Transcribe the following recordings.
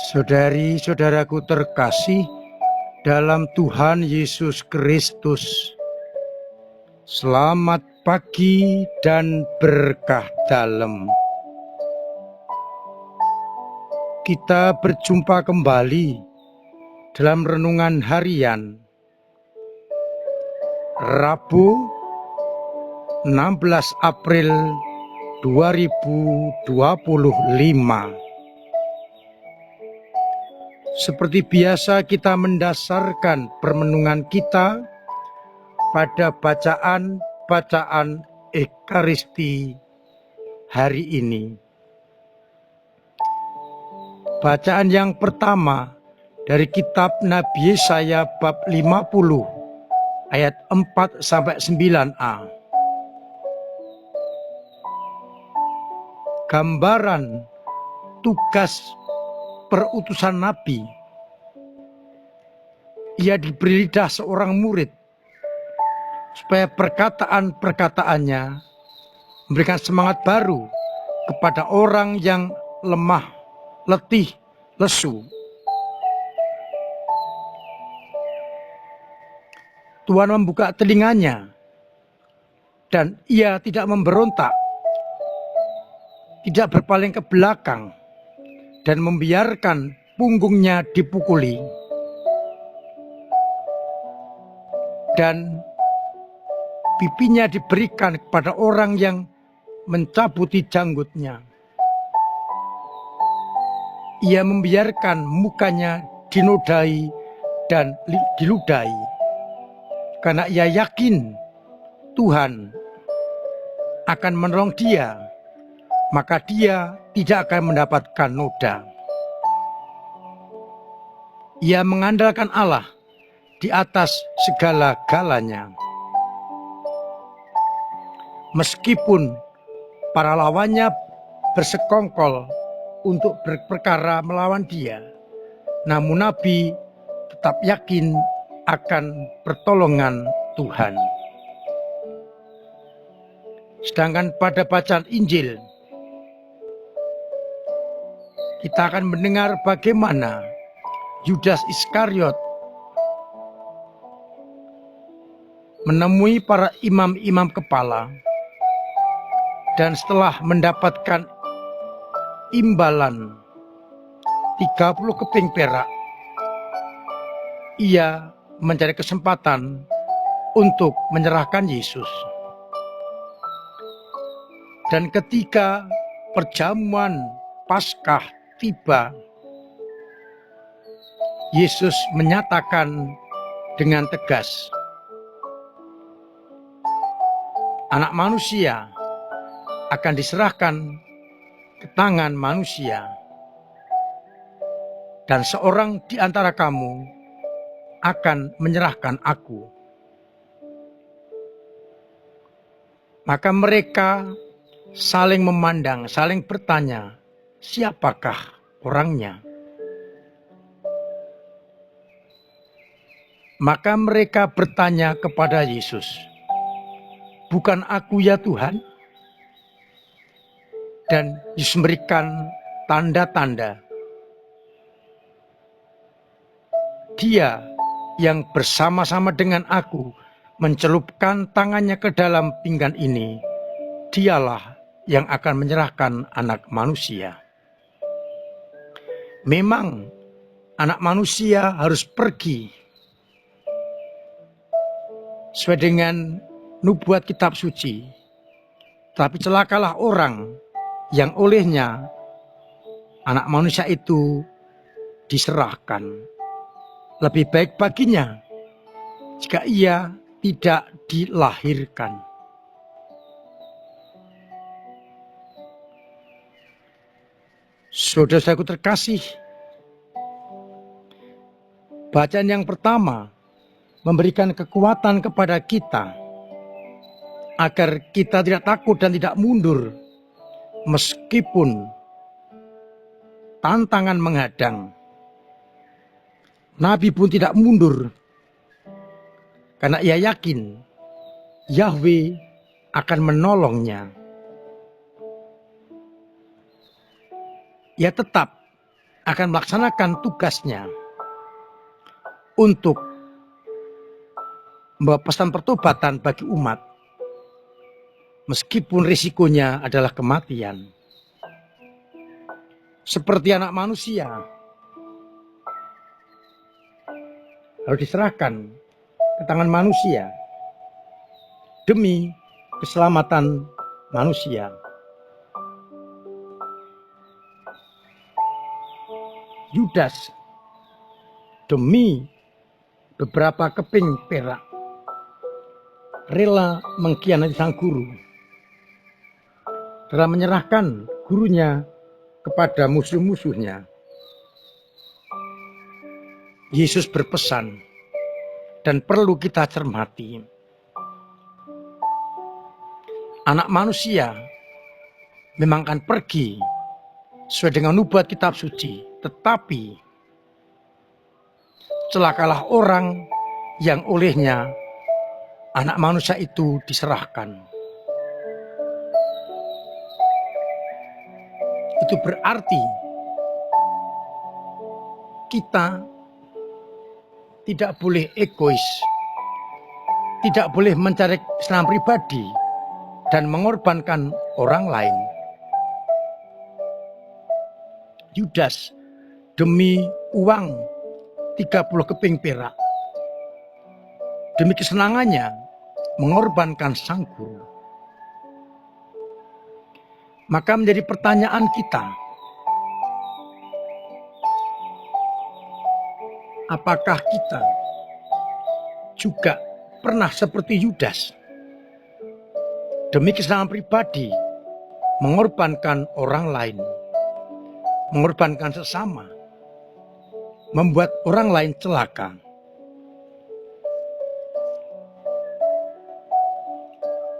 Saudari-saudaraku terkasih dalam Tuhan Yesus Kristus, selamat pagi dan berkah dalam. Kita berjumpa kembali dalam renungan harian Rabu 16 April 2025. Seperti biasa kita mendasarkan permenungan kita pada bacaan Ekaristi hari ini. Bacaan yang pertama dari kitab Nabi Yesaya bab 50 ayat 4-9a. Gambaran tugas perutusan Nabi. Ia diberi lidah seorang murid supaya perkataan-perkataannya memberikan semangat baru kepada orang yang lemah, letih, lesu. Tuhan membuka telinganya dan ia tidak memberontak, tidak berpaling ke belakang dan membiarkan punggungnya dipukuli. Dan pipinya diberikan kepada orang yang mencabuti janggutnya. Ia membiarkan mukanya dinodai dan diludahi. Karena ia yakin Tuhan akan menolong dia, maka dia tidak akan mendapatkan noda. Ia mengandalkan Allah di atas segala-galanya. Meskipun para lawannya bersekongkol untuk berperkara melawan dia, namun Nabi tetap yakin akan pertolongan Tuhan. Sedangkan pada bacaan Injil, kita akan mendengar bagaimana Yudas Iskariot menemui para imam-imam kepala dan setelah mendapatkan imbalan 30 keping perak, ia mencari kesempatan untuk menyerahkan Yesus. Dan ketika perjamuan Paskah tiba, Yesus menyatakan dengan tegas, Anak manusia akan diserahkan ke tangan manusia, dan seorang di antara kamu akan menyerahkan aku. Maka mereka saling memandang, saling bertanya, siapakah orangnya? Maka mereka bertanya kepada Yesus, bukan aku ya Tuhan? Dan Yesus memberikan tanda-tanda. Dia yang bersama-sama dengan aku mencelupkan tangannya ke dalam pinggan ini, dialah yang akan menyerahkan anak manusia. Memang anak manusia harus pergi sesuai dengan nubuat kitab suci. Tapi celakalah orang yang olehnya anak manusia itu diserahkan. Lebih baik baginya jika ia tidak dilahirkan. Saudara-saudaraku terkasih, bacaan yang pertama memberikan kekuatan kepada kita agar kita tidak takut dan tidak mundur meskipun tantangan menghadang. Nabi pun tidak mundur karena ia yakin Yahweh akan menolongnya. Ia tetap akan melaksanakan tugasnya untuk membawa pesan pertobatan bagi umat, meskipun risikonya adalah kematian. Seperti anak manusia harus diserahkan ke tangan manusia demi keselamatan manusia. Yudas demi beberapa keping perak rela mengkhianati sang guru, rela menyerahkan gurunya kepada musuh-musuhnya. Yesus berpesan dan perlu kita cermati. Anak manusia memang akan pergi sesuai dengan nubuat kitab suci, tetapi celakalah orang yang olehnya anak manusia itu diserahkan. Itu berarti kita tidak boleh egois, tidak boleh mencari kesenangan pribadi dan mengorbankan orang lain. Yudas demi uang 30 keping perak, demi kesenangannya mengorbankan sang guru. Maka menjadi pertanyaan kita, apakah kita juga pernah seperti Yudas demi kesenangan pribadi mengorbankan orang lain, mengorbankan sesama, membuat orang lain celaka?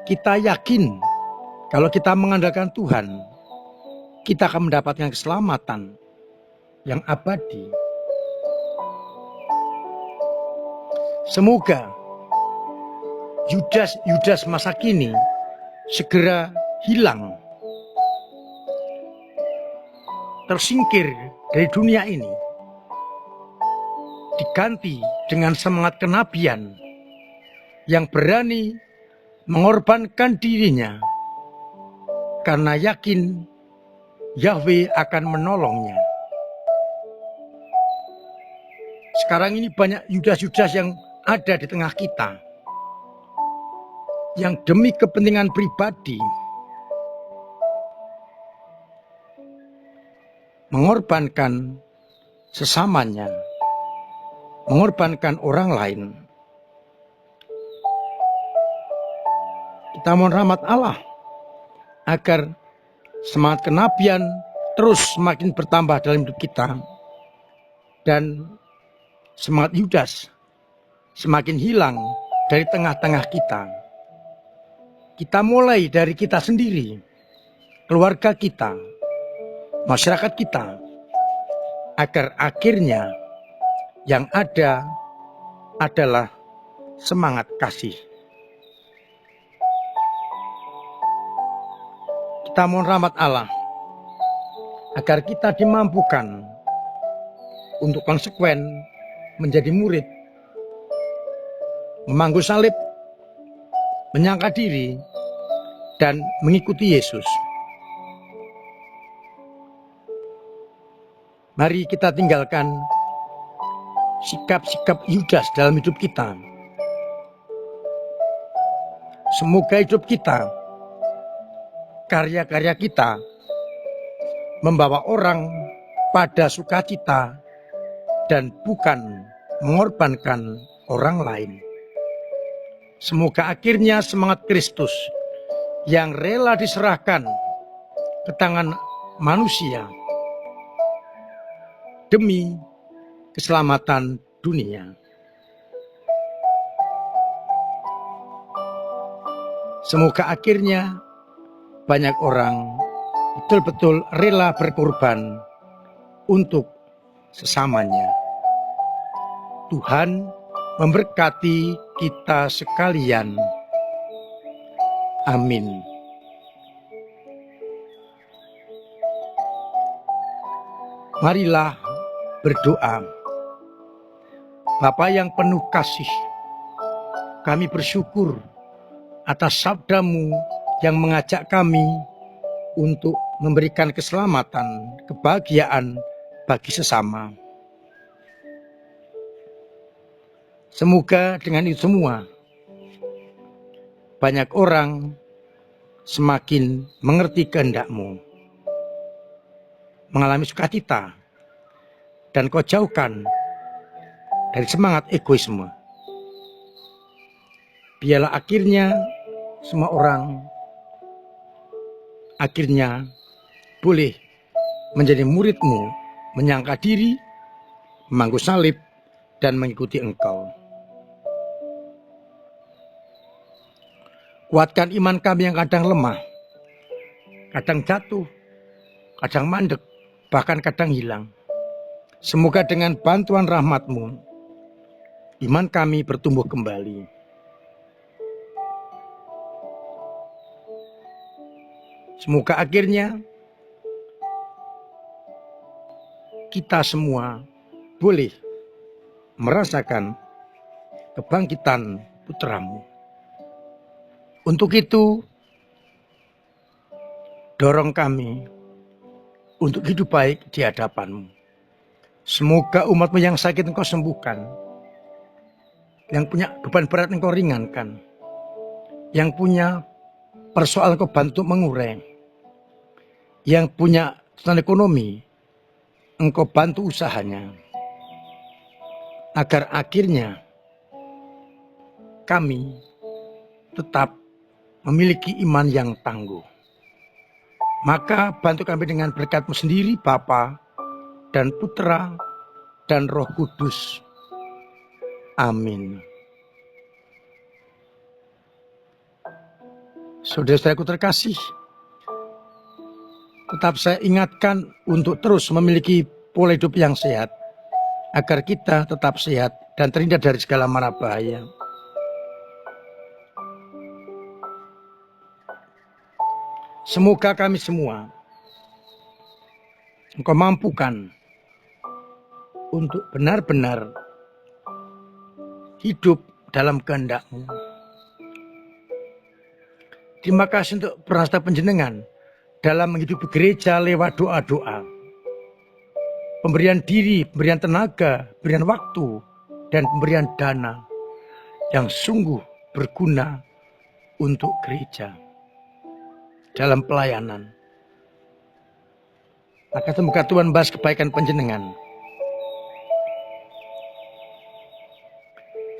Kita yakin kalau kita mengandalkan Tuhan, kita akan mendapatkan keselamatan yang abadi. Semoga Yudas masa kini segera hilang, tersingkir dari dunia ini, diganti dengan semangat kenabian yang berani mengorbankan dirinya karena yakin Yahweh akan menolongnya. Sekarang ini banyak Yudas-Yudas yang ada di tengah kita, yang demi kepentingan pribadi mengorbankan sesamanya, mengorbankan orang lain. Kita mohon rahmat Allah agar semangat kenabian terus semakin bertambah dalam hidup kita, dan semangat Yudas semakin hilang dari tengah-tengah kita. Kita mulai dari kita sendiri, keluarga kita, masyarakat kita, agar akhirnya yang ada adalah semangat kasih. Kita mohon rahmat Allah agar kita dimampukan untuk konsekuen menjadi murid, memangku salib, menyangka diri, dan mengikuti Yesus. Mari kita tinggalkan sikap-sikap Yudas dalam hidup kita. Semoga hidup kita, karya-karya kita membawa orang pada sukacita dan bukan mengorbankan orang lain. Semoga akhirnya semangat Kristus yang rela diserahkan ke tangan manusia demi keselamatan dunia. Semoga akhirnya banyak orang betul-betul rela berkorban untuk sesamanya. Tuhan memberkati kita sekalian. Amin. Marilah berdoa. Bapa yang penuh kasih, kami bersyukur atas sabda-Mu yang mengajak kami untuk memberikan keselamatan, kebahagiaan bagi sesama. Semoga dengan itu semua, banyak orang semakin mengerti kehendak-Mu, mengalami sukacita, dan Kau jauhkan dari semangat egoisme. Biarlah akhirnya semua orang akhirnya boleh menjadi murid-Mu, menyangka diri, memangku salib, dan mengikuti Engkau. Kuatkan iman kami yang kadang lemah, kadang jatuh, kadang mandek, bahkan kadang hilang. Semoga dengan bantuan rahmat-Mu, iman kami bertumbuh kembali. Semoga akhirnya kita semua boleh merasakan kebangkitan putra-Mu. Untuk itu, dorong kami untuk hidup baik di hadapan-Mu. Semoga umat-Mu yang sakit Engkau sembuhkan, yang punya beban berat Engkau ringankan, yang punya persoalan Engkau bantu mengurai, yang punya tuntutan ekonomi Engkau bantu usahanya, agar akhirnya kami tetap memiliki iman yang tangguh. Maka bantu kami dengan berkat-Mu sendiri, Bapa dan Putra dan Roh Kudus. Amin. Saudara-saudaraku terkasih, tetap saya ingatkan untuk terus memiliki pola hidup yang sehat, agar kita tetap sehat dan terhindar dari segala mara bahaya. Semoga kami semua Engkau mampukan untuk benar-benar hidup dalam kehendak-Mu. Terima kasih untuk peran panjenengan dalam menghidupi gereja lewat doa-doa, pemberian diri, pemberian tenaga, pemberian waktu, dan pemberian dana yang sungguh berguna untuk gereja dalam pelayanan. Maka semoga Tuhan bahas kebaikan panjenengan.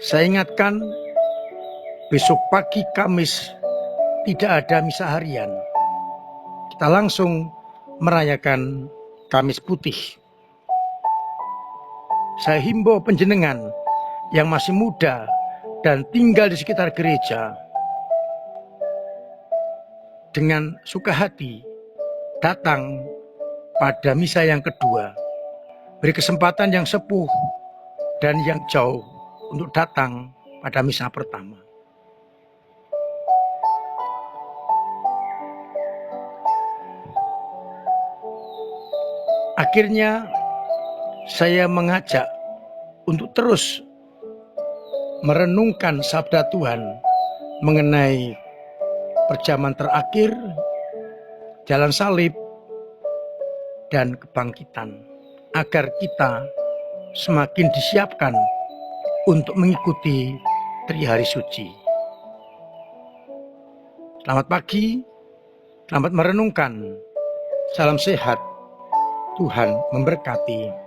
Saya ingatkan, besok pagi Kamis tidak ada misa harian. Kita langsung merayakan Kamis Putih. Saya himbau panjenengan yang masih muda dan tinggal di sekitar gereja, dengan suka hati datang pada misa yang kedua. Beri kesempatan yang sepuh dan yang jauh untuk datang pada misa pertama. Akhirnya saya mengajak untuk terus merenungkan sabda Tuhan mengenai perjamuan terakhir, jalan salib, dan kebangkitan, agar kita semakin disiapkan untuk mengikuti Trihari Suci. Selamat pagi, selamat merenungkan, salam sehat, Tuhan memberkati.